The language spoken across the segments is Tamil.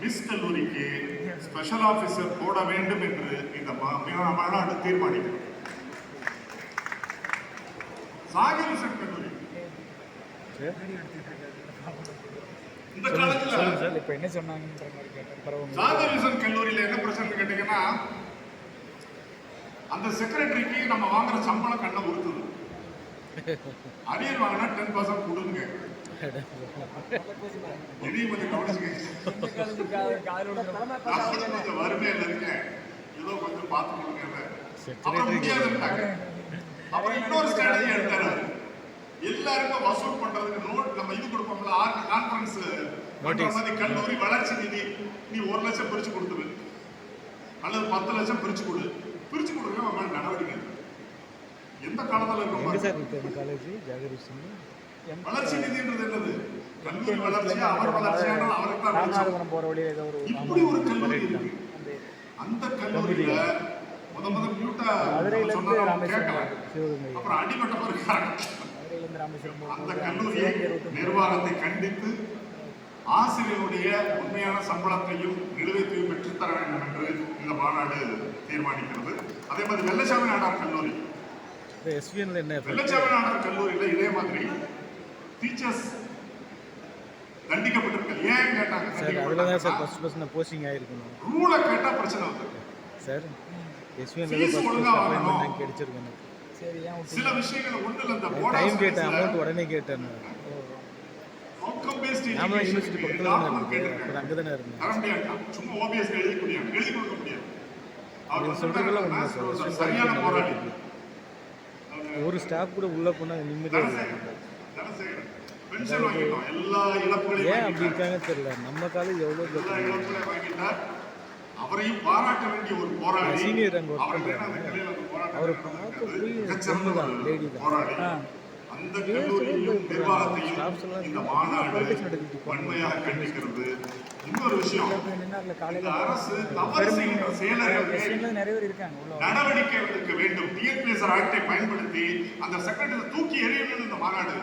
மிஸ் கல்லூரிக்கு ஸ்பெஷல் ஆபீசர் போட வேண்டும் என்று இந்த மாநாடு தீர்மானிக்கிறது. ஜாகிர் ஹுசைன் கல்லூரி இந்த காலத்துல இப்ப என்ன சொன்னாங்கன்ற மாதிரி கேட்டேன். ஜாகிர் ஹுசைன் கல்லூரியில என்ன பிரச்சனை கேட்டீங்கன்னா, அந்த செக்ரட்டரிக்கு நம்ம வாங்குற சம்பளம் கண்ணை உறுத்துது. அரியர் வாங்கினா 10% கொடுங்க. இதையும் கொஞ்சம் கவனிச்சுக்க. வறுமையில இருக்கேன், ஏதோ கொஞ்சம் பார்த்து கொடுங்க. அப்புறம் முடியாதுட்டாங்க. அப்புறம் இன்னொரு ஸ்ட்ராட்டஜி எடுத்தாரு. எல்லாருக்கும் வசூல் பண்றதுக்கு நோட் நம்ம இது கொடுப்போம்ல, கான்ஃபரன்ஸ் மாதிரி கல்லூரி வளர்ச்சி நிதி, நீ 1 லட்சம் பிரிச்சு கொடுத்துரு அல்லது 10 லட்சம் பிரிச்சு கொடு. பிரிச்சு கொடுக்க நம்ம நடவடிக்கை எந்த காலத்துல இருக்கும் வளர்ச்சி நிதின்றது என்னது? கல்லூரி வளர்ச்சியா அவர் வளர்ச்சியான அவருக்கு இப்படி ஒரு கல்லூரி இருக்கு. அந்த கல்லூரியில முத நியூட்டா கேட்கல, அப்புறம் அடிமட்ட இருக்காங்க. அந்த கல்லூரி நிர்வாகத்தை கண்டித்து ஆசிரியருடைய உண்மையான சம்பளத்தையும் நிலுவைத்தையும் பெற்றுத்தர வேண்டும் என்று இந்த மாநாடு தீர்மானிக்கிறது. அதே மாதிரி வெள்ளச்சாமி நாடார் கல்லூரி, வெள்ளச்சாமி நாடார் கல்லூரியில இதே மாதிரி டீச்சர்ஸ் தண்டிக்கப்பட்டிருக்காங்க. ஏன் கேட்டாங்க, ரூலை கேட்டா பிரச்சனை வந்து சார் சில விஷயங்கள் ஒண்ணுல இந்த டைம் கேட்ட அமௌண்ட் உடனே கேட்டேன். அவுட்கம் பேஸ்ட் யூனிவர்சிட்டி பக்கத்துல அங்க தான இருக்கு. தர முடியாது, சும்மா ஓபிஎஸ் எழுதி கொடுக்க முடியாது. அவர் சொல்றதெல்லாம் உண்மை சார். சரியான போராளி. ஒரு ஸ்டாஃப் கூட உள்ள போனா நிம்மதியா இருக்கு. பென்ஷன் வாங்கிட்டோம், எல்லா இழப்புகளையும் ஏன் அப்படி இருக்காங்க தெரியல. நம்ம காலேஜ் எவ்வளவு இழப்புகளை வாங்கிட்டார். அவரையும் பாராட்ட வேண்டிய ஒரு போராளி. சீனியர் அங்க ஒர்க் பண்றாங்க. அவர் பார்க்க போய் லேடி தான். அந்த கல்லூரியும் நிர்வாகத்தையும் இந்த மாநாடு வன்மையாக கண்டிக்கிறது. இன்னொரு விஷயம், இந்த அரசு தவறு செய்கிற செயலர்கள் நடவடிக்கை எடுக்க வேண்டும். டிஎன்பிஎஸ் ஆக்டை பயன்படுத்தி அந்த செக்ரட்டரி தூக்கி எறியணும் இந்த மாநாடு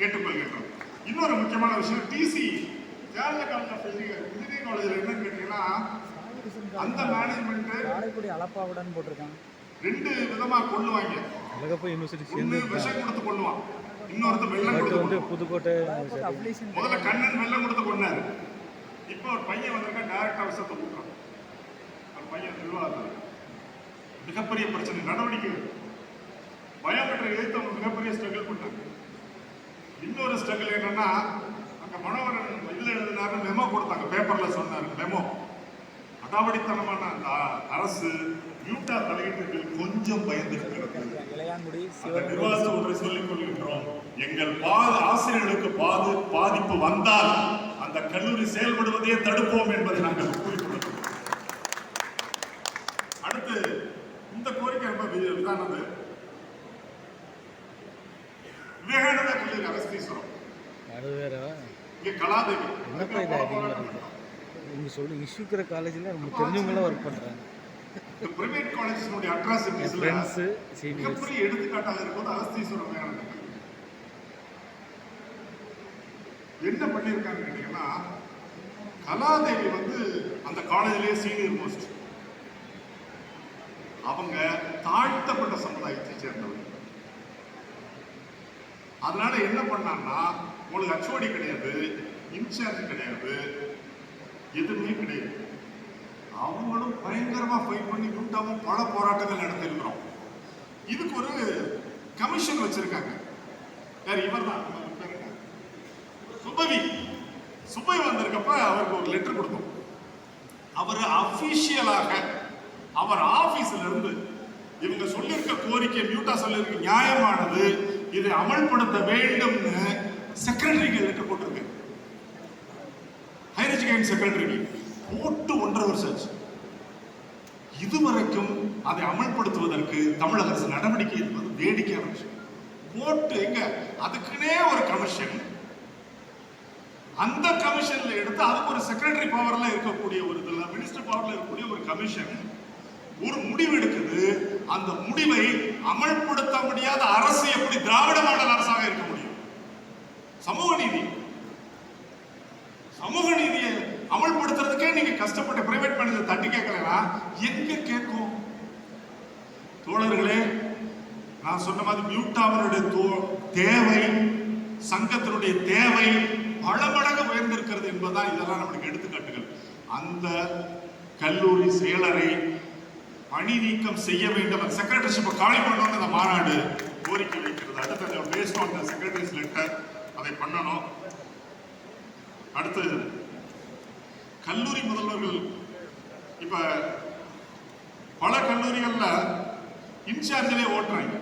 கேட்டுக்கொள்கின்றது. இன்னொரு முக்கியமான விஷயம், டிசி இன்ஜினியரிங் காலேஜில் என்னன்னு கேட்டீங்கன்னா, அந்த மேனேஜ்மெண்ட் அளப்பாவுடன் போட்டிருக்காங்க. 2 விதமா கொள்ளுவாங்க. ஒண்ணு விஷம் கொடுத்து கொள்ளுவான், இன்னொருத்த வெள்ளம் கொடுத்து. புதுக்கோட்டை முதல்ல கண்ணன் வெள்ளம் கொடுத்து கொண்டாரு. இப்போ ஒரு பையன் வந்திருக்க டைரக்டா விஷத்தை கொடுக்குறான். ஒரு பையன் நிர்வாகத்தில் மிகப்பெரிய பிரச்சனை நடவடிக்கை. பயோமெட்ரிக் எழுத்து மிகப்பெரிய ஸ்ட்ரகிள் பண்ணாங்க. இன்னொரு ஸ்ட்ரகிள் என்னன்னா, அங்க மனோகரன் இதுல எழுதினாரு, மெமோ கொடுத்தாங்க, பேப்பர்ல சொன்னாரு மெமோ. அடாவடித்தனமான அந்த அரசு யூட்டா தலையீட்டுகள் கொஞ்சம் பயந்திருக்கிறது. நிர்வாகத்தை ஒன்றை சொல்லிக் கொள்கின்றோம், எங்கள் ஆசிரியர்களுக்கு பாதிப்பு வந்தால் அந்த கல்லூரி செயல்படுவதையே தடுப்போம் என்பதை நாங்கள் குறிப்பிடுகிறோம். அடுத்து இந்த கோரிக்கை ரொம்ப விதானது. விவேகானந்தா கல்லூரி அரசீஸ்வரம், இங்க கலாதேவி நீங்க சொல்லி இஷ்யூக்கிற காலேஜ்ல நம்ம தெரிஞ்சவங்க ஒர்க் பண்றாங்க. இந்த பிரைவேட் காலேஜ்னுடைய அட்ராசிட்டிஸ்ல ஃப்ரெண்ட்ஸ் சீனியர்ஸ் எப்படி எடுத்துக்காட்டாக இருக்கும்போது அரசீஸ்வரம் விவேகானந்தா என்ன பண்ணியிருக்காங்க கேட்டீங்கன்னா, கலாதேவி வந்து அந்த காலேஜ்லயே சீனியர் மோஸ்ட். அவங்க தாழ்த்தப்பட்ட சமுதாயத்தை சேர்ந்தவங்க. அதனால என்ன பண்ணாங்கன்னா, உங்களுக்கு ஹச்ஓடி கிடையாது, இன்சார்ஜ் கிடையாது, எதுவுமே கிடையாது. அவங்களும் பயங்கரமா ஃபைட் பண்ணி கூட்டாவும் பல போராட்டங்கள் நடத்திருக்கிறோம். இதுக்கு ஒரு கமிஷன் வச்சிருக்காங்க. யார்? இவர் தான் சுபவி வந்திருக்கப்ப அவருக்கு ஒரு லெட்டர் கொடுத்தோம். அவர் அபிஷியலாக அவர் ஆபீஸ்ல இருந்து இவங்க சொல்லியிருக்க கோரிக்கை மியூட்டா சொல்லியிருக்க நியாயமானது, இதை அமல்படுத்த வேண்டும்னு செக்ரட்டரிக்கு லெட்டர் போட்டிருக்கு. ஹையர் எஜுகேஷன் செக்ரட்டரிக்கு போட்டு 1.5 வருஷம் ஆச்சு. இதுவரைக்கும் அதை அமல்படுத்துவதற்கு தமிழக அரசு நடவடிக்கை என்பது வேடிக்கையான விஷயம். போட்டு எங்க அதுக்குன்னே ஒரு கமிஷன், அந்த கமிஷன்ல எடுத்து அதுக்கு ஒரு செக்ரட்டரி பவர்ல இருக்கக்கூடிய ஒரு மினிஸ்டர் பவர்ல இருக்கக்கூடிய ஒரு கமிஷன் ஒரு முடிவு எடுக்குது. அந்த முடிவை அமல்படுத்த முடியாத அரசு எப்படி திராவிட மாடல் அரசாக இருக்க முடியும்? சமூக நீதியை அமல்படுத்துறதுக்கே நீங்க கஷ்டப்பட்ட பிரைவேட் மேனேஜர் தட்டி கேட்கலன்னா எங்க கேட்கும்? தோழர்களே, நான் சொன்ன மாதிரி மியூட்டாவனுடைய தேவை, சங்கத்தினுடைய தேவை பல மடங்கு உயர்ந்திருக்கிறது என்பதுதான் இதெல்லாம் நம்மளுக்கு எடுத்துக்காட்டுகள். அந்த கல்லூரி செயலரை பணி நீக்கம் செய்ய வேண்டும், செக்ரட்டரிஷிப்பை காலி பண்ணணும் அந்த மாநாடு கோரிக்கை வைக்கிறது. அடுத்தது based on the secretaries letter அதை பண்ணணும். அடுத்து கல்லூரி முதல்வர்கள், இப்ப பல கல்லூரிகள்ல இன்சார்ஜிலே ஓட்டுறாங்க.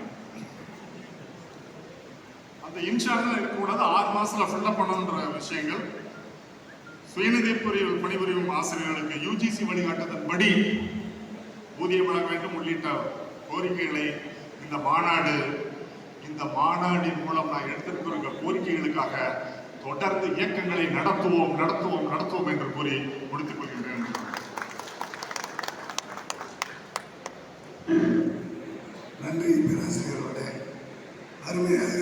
அந்த இன்சார்ஜ் இருக்கக்கூடாது, 6 மாசத்துல ஃபில்லப் பண்ணணுன்ற விஷயங்கள். சுயநிதி பொறியியல் பணிபுரியும் ஆசிரியர்களுக்கு யுஜிசி வழிகாட்டுதன்படி ஊதியம் வழங்க வேண்டும் உள்ளிட்ட கோரிக்கைகளை இந்த மாநாடின் மூலம் நான் எடுத்திருக்கிற கோரிக்கைகளுக்காக தொடர்ந்து இயக்கங்களை நடத்துவோம் என்று கூறி முடித்துக் கொள்கின்றேன். நன்றி பேராசிரியர்களே, அருமையாக